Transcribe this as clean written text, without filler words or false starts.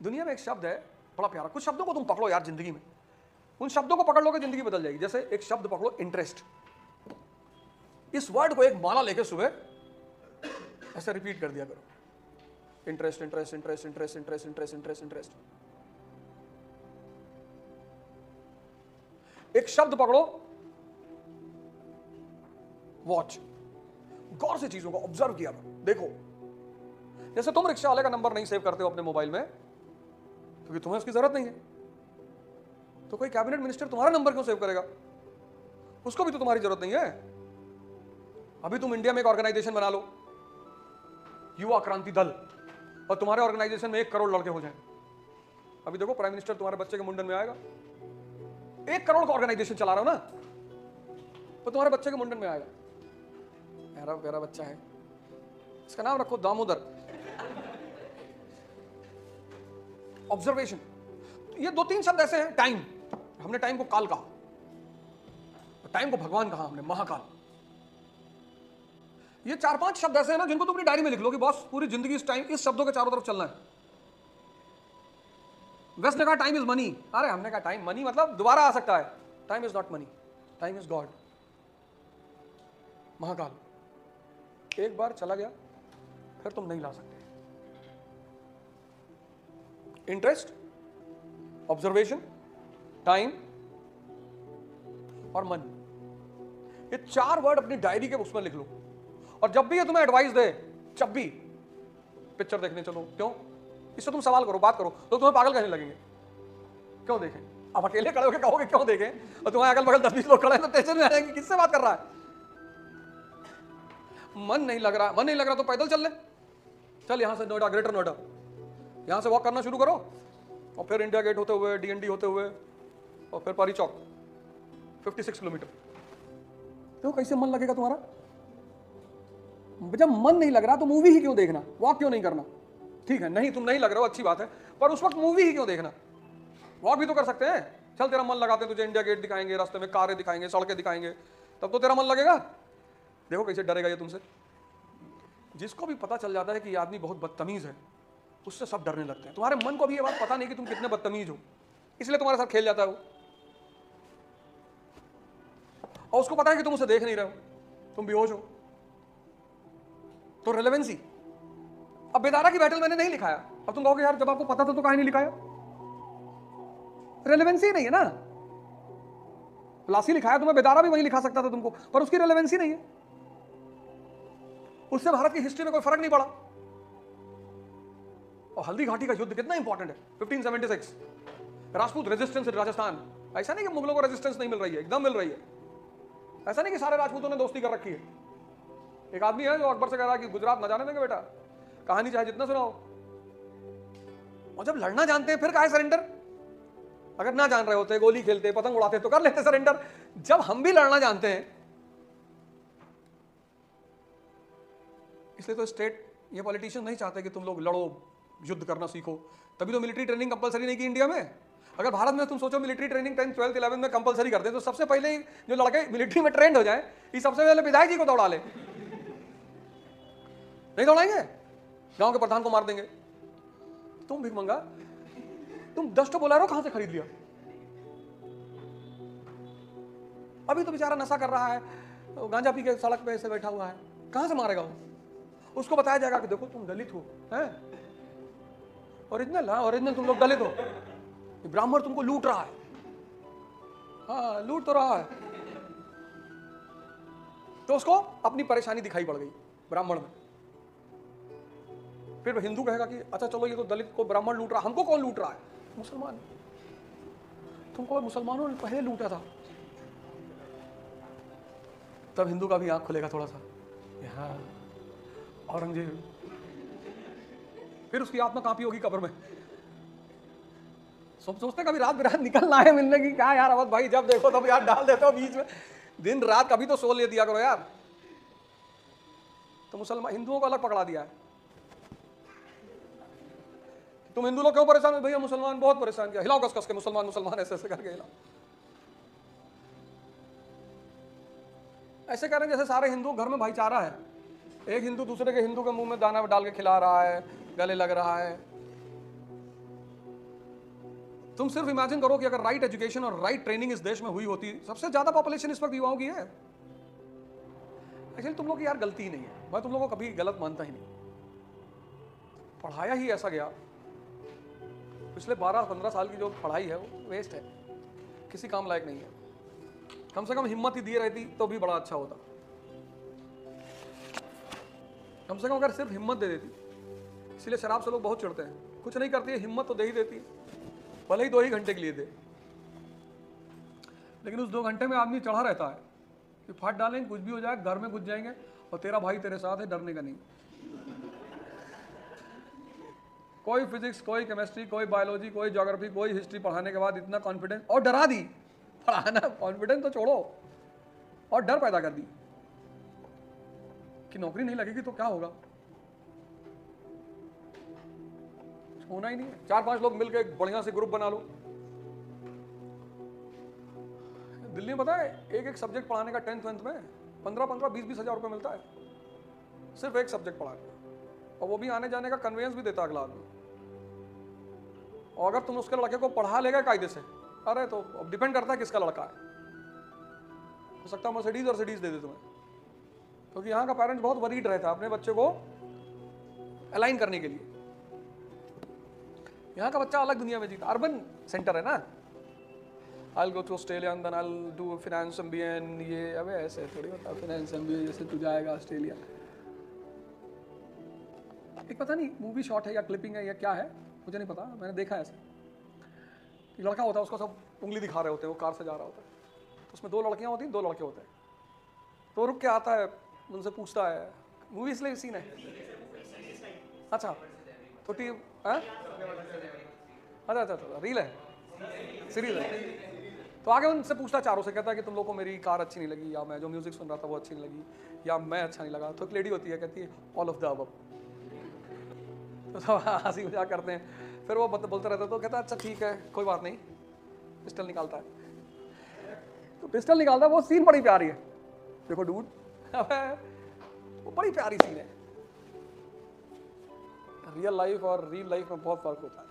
दुनिया में एक शब्द है बड़ा प्यारा, कुछ शब्दों को तुम पकड़ो यार जिंदगी में, उन शब्दों को पकड़ लोगे जिंदगी बदल जाएगी। जैसे एक शब्द पकड़ो इंटरेस्ट, इस वर्ड को एक माला लेके सुबह ऐसे रिपीट कर दिया करो, interest interest interest interest interest interest interest interest. एक शब्द पकड़ो वॉच, गौर से चीजों को ऑब्जर्व किया करो, देखो। जैसे तुम रिक्शा वाले का नंबर नहीं सेव करते हो अपने मोबाइल में क्योंकि तुम्हें उसकी जरूरत नहीं है, तो कोई कैबिनेट मिनिस्टर तुम्हारा नंबर क्यों सेव करेगा? उसको भी तो तुम्हारी जरूरत नहीं है। अभी तुम इंडिया में एक ऑर्गेनाइजेशन बना लो, युवा क्रांति दल, और तुम्हारे ऑर्गेनाइजेशन में 1 करोड़ लड़के हो जाएं। अभी देखो प्राइम मिनिस्टर तुम्हारे बच्चे के मुंडन में आएगा, 1 करोड़ का ऑर्गेनाइजेशन चला रहा हो ना, तो तुम्हारे बच्चे के मुंडन में आएगा। मेरा प्यारा बच्चा है, इसका नाम रखो दामोदर। ऑब्जर्वेशन, ये 2-3 शब्द ऐसे हैं। टाइम, हमने टाइम को काल कहा, टाइम को भगवान कहा हमने, महाकाल। ये 4-5 शब्द ऐसे हैं ना जिनको तुम अपनी डायरी में लिख लो कि बॉस पूरी जिंदगी इस टाइम, इस शब्दों के चारों तरफ चलना है। वेस्ट ने कहा टाइम इज मनी, अरे हमने कहा टाइम मनी मतलब दोबारा आ सकता है। Time is not money, time is God, Mahakal. एक बार चला गया फिर तुम नहीं ला सकते। इंटरेस्ट, ऑब्जर्वेशन, टाइम और मन, ये 4 वर्ड अपनी डायरी के उसमें लिख लो। और जब भी ये तुम्हें एडवाइस दे, जब भी पिक्चर देखने चलो, क्यों? इससे तुम सवाल करो, बात करो, तो तुम्हें पागल कहने लगेंगे। क्यों देखें? अब अकेले खड़े होकर कहोगे क्यों देखें, और तुम्हारे अगल बगल 10-20 लोग खड़े हैं तो टेंशन में आ जाएंगे, किससे बात कर रहा है? मन नहीं लग रहा तो पैदल चल ले। चल यहां से नोएडा, ग्रेटर नोएडा, यहां से वॉक करना शुरू करो, और फिर इंडिया गेट होते हुए, डीएनडी होते हुए, और फिर पारी चौक, 56 किलोमीटर। तो कैसे मन लगेगा तुम्हारा? जब मन नहीं लग रहा तो मूवी ही क्यों देखना, वॉक क्यों नहीं करना? ठीक है, नहीं तुम नहीं लग रहे हो, अच्छी बात है, पर उस वक्त मूवी ही क्यों देखना? वॉक भी तो कर सकते हैं। चल तेरा मन लगाते हैं, तुझे इंडिया गेट दिखाएंगे, रास्ते में कारें दिखाएंगे, सड़कें दिखाएंगे, तब तो तेरा मन लगेगा। देखो कैसे डरेगा ये तुमसे। जिसको भी पता चल जाता है कि ये आदमी बहुत बदतमीज है, उससे सब डरने लगते हैं। तुम्हारे मन को भी ये बात पता नहीं कि तुम कितने बदतमीज हो, इसलिए तुम्हारे साथ खेल जाता है वो। और उसको पता है कि तुम उसे देख नहीं रहे हो, तुम बेहोश हो। तो रेलेवेंसी, अब बेदारा की बैटल मैंने नहीं लिखाया, अब तुम कहोगे यार जब आपको पता था तो काहे नहीं लिखाया? रेलेवेंसी नहीं है ना। प्लासी लिखाया तो मैं बेदारा भी वहीं लिखा सकता था तुमको, पर उसकी रेलेवेंसी नहीं है, उससे भारत की हिस्ट्री में कोई फर्क नहीं पड़ा। और हल्दी घाटी का युद्ध कितना इंपॉर्टेंट है, 1576, राजपूत रेजिस्टेंस इन राजस्थान। ऐसा नहीं कि मुगलों को रेजिस्टेंस नहीं मिल रही है, एकदम मिल रही है। ऐसा नहीं कि सारे राजपूतों ने दोस्ती कर रखी है। एक आदमी है जो अकबर से कह रहा है कि गुजरात न जाने देंगे बेटा, कहानी चाहे जितना सुनाओ। और जब लड़ना जानते हैं फिर काहे सरेंडर? अगर ना जान रहे होते, गोली खेलते, पतंग उड़ाते तो कर लेते सरेंडर। जब हम भी लड़ना जानते हैं, इसलिए तो स्टेट, ये पॉलिटिशियन नहीं चाहते कि तुम लोग लड़ो, युद्ध करना सीखो। तभी तो मिलिट्री ट्रेनिंग कंपलसरी नहीं की इंडिया में। अगर भारत में तुम सोचो military training 10th 12th 11th में कंपलसरी कर दें तो सबसे पहले ही जो लड़के मिलिट्री में ट्रेंड हो जाए, ये सबसे पहले विधायक जी को दौड़ा ले। नहीं दौड़ाएंगे, गांव के प्रधान को मार देंगे। तुम भीख मंगा, तुम 10 तो बोलेरो कहां से खरीद लिया? अभी तो बेचारा नशा कर रहा है, गांजा पी के सड़क पे ऐसे बैठा हुआ है, कहां से मारेगा वो? उसको बताया जाएगा कि देखो तुम दलित हो, हैं? ओरिजिनल, हाँ ओरिजिनल, तुम लोग दलित हो, ब्राह्मण तुमको लूट रहा है। हाँ लूट तो रहा है। तो उसको अपनी परेशानी दिखाई पड़ गई ब्राह्मण में। फिर हिंदू कहेगा कि अच्छा चलो ये तो दलित को ब्राह्मण लूट रहा, हमको कौन लूट रहा है? मुसलमान। तुमको मुसलमानों ने पहले लूटा था। तब हिंदू का भी आंख खुलेगा थोड़ा सा, हाँ औरंगजेब। फिर उसकी आत्मा कांपी होगी कब्र में। सोचते कभी रात बिरात निकलना है मिलने की, क्या यार अवध भाई जब देखो तब यार डाल देते हो बीच में, दिन रात कभी तो सो ले दिया करो यार। तो मुसलमान, हिंदुओं को अलग पकड़ा दिया है। तुम हिंदू लोग क्यों परेशान हो? भैया मुसलमान बहुत परेशान किया, हिलाओ कस कस के, मुसलमान मुसलमान ऐसे ऐसे करके हिलाओ। ऐसे करें जैसे सारे हिंदू घर में भाईचारा है, एक हिंदू दूसरे के हिंदू के मुंह में दाना डाल के खिला रहा है, गले लग रहा है। तुम सिर्फ इमेजिन करो कि अगर राइट एजुकेशन और राइट ट्रेनिंग इस देश में हुई होती, सबसे ज्यादा पॉपुलेशन इस वक्त युवाओं की है। एक्चुअली तुम लोग की यार गलती ही नहीं है, मैं तुम लोगों को कभी गलत मानता ही नहीं। पढ़ाया ही ऐसा गया, पिछले 12-15 साल की जो पढ़ाई है वो वेस्ट है, किसी काम लायक नहीं है। कम से कम हिम्मत ही दी रहती तो भी बड़ा अच्छा होता। कम से कम अगर सिर्फ हिम्मत दे देती, इसलिए शराब से लोग बहुत चिढ़ते हैं। कुछ नहीं करती है, हिम्मत तो दे ही देती है, भले ही 2 ही घंटे के लिए दे, लेकिन उस 2 घंटे में आदमी चढ़ा रहता है कि फट डालेंगे, कुछ भी हो जाए, घर में घुस जाएंगे और तेरा भाई तेरे साथ है, डरने का नहीं। कोई फिजिक्स, कोई केमिस्ट्री, कोई बायोलॉजी, कोई ज्योग्राफी, कोई हिस्ट्री पढ़ाने के बाद इतना कॉन्फिडेंस, और डरा दी। पढ़ाना, कॉन्फिडेंस तो छोड़ो, और डर पैदा कर दी कि नौकरी नहीं लगेगी तो क्या होगा। होना ही नहीं है। 4-5 लोग मिलकर एक बढ़िया से ग्रुप बना लो। दिल्ली में पता है एक सब्जेक्ट पढ़ाने का 10th में 15-15, 20-20 हज़ार रुपये मिलता है, सिर्फ एक सब्जेक्ट पढ़ाने का, और वो भी आने जाने का कन्वेंस भी देता अगला आदमी। और अगर तुम उसके लड़के को पढ़ा लेगा कायदे से, अरे तो अब डिपेंड करता है किसका लड़का है, हो सकता है मर्सिडीज और सिडीज दे दे तुम्हें, क्योंकि यहाँ का पेरेंट्स बहुत वरीड रहता है अपने बच्चे को अलाइन करने के लिए। यहाँ का बच्चा अलग दुनिया में जीता, अर्बन सेंटर है ना। I'll go to Australia and then I'll do finance MBA and ये, अबे ऐसे थोड़ी होता है finance MBA जैसे तू जाएगा ऑस्ट्रेलिया। एक पता नहीं मूवी शॉट है या क्लिपिंग है या क्या है, मुझे नहीं पता, मैंने देखा है ऐसे। एक लड़का होता है, उसको सब उंगली दिखा रहे होते हैं, वो कार से जा रहा होता है, तो उसमें 2 लड़कियां होती हैं, 2 लड़के होते हैं, तो रुक के आता है, उनसे पूछता है, मूवी इसलिए सीन है, अच्छा तो टीम अच्छा, रील है, सीरीज है, तो आगे उनसे पूछता चारों से, कहता है कि तुम लोग को मेरी कार अच्छी नहीं लगी, या मैं जो म्यूजिक सुन रहा था वो अच्छी नहीं लगी, या मैं अच्छा नहीं लगा। तो एक लेडी होती है, कहती है ऑल ऑफ द अबव। तो सब हंसी मजाक करते हैं, फिर वो बोलता रहता है, तो कहता है अच्छा ठीक है कोई बात नहीं, पिस्टल निकालता है, तो पिस्टल निकालता है, वो सीन बड़ी प्यारी है, देखो डूड, वो बड़ी प्यारी सीन है। रियल लाइफ और रील लाइफ में बहुत फर्क होता है।